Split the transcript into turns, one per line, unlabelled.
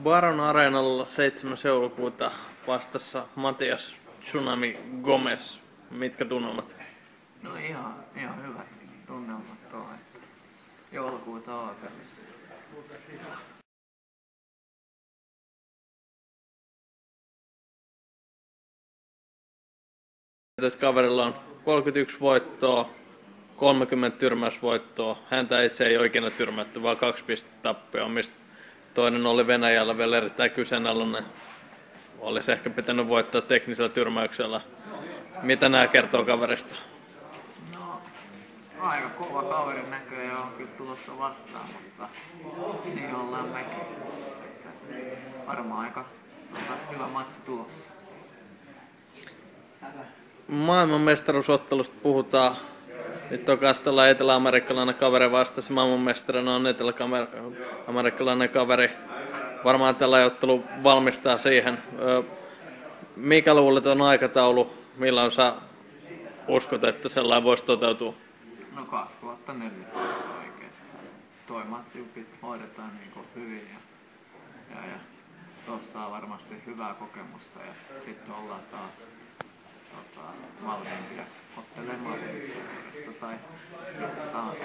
Baron Areenalla 7. joulukuuta vastassa Matias Tsunami Gomez. Mitkä tunnelmat?
No ihan hyvät tunnelmat tuohon, että joulukuuta ootellessa.
Kaverilla on 31 voittoa, 30 tyrmäysvoittoa. Häntä itse ei oikein tyrmätty, vaan 2 pistetappia, mistä toinen oli Venäjällä vielä erittäin kyseenalainen. Olisi ehkä pitänyt voittaa teknisellä tyrmäyksellä. Mitä nämä kertoo kaverista?
No, aika kova kaverin näköjään on kyllä tulossa vastaan, mutta niin ollaan mekin. Varmaan aika hyvä matsi tulossa.
Maailmanmestaruusottelusta puhutaan. Nyt on kastella etelä-amerikkalainen kaveri vastasi. Maailmanmestarina on etelä-amerikkalainen kaveri. Varmaan tällä ottelu valmistaa siihen. Mikä luulet on aikataulu? Milloin sä uskot, että sellainen voisi toteutua?
No 2014 oikeastaan. Toi matsi hoidetaan niin hyvin ja tossa on varmasti hyvää kokemusta ja sitten ollaan taas valmiimpia ottelemaan tai mistä tahansa.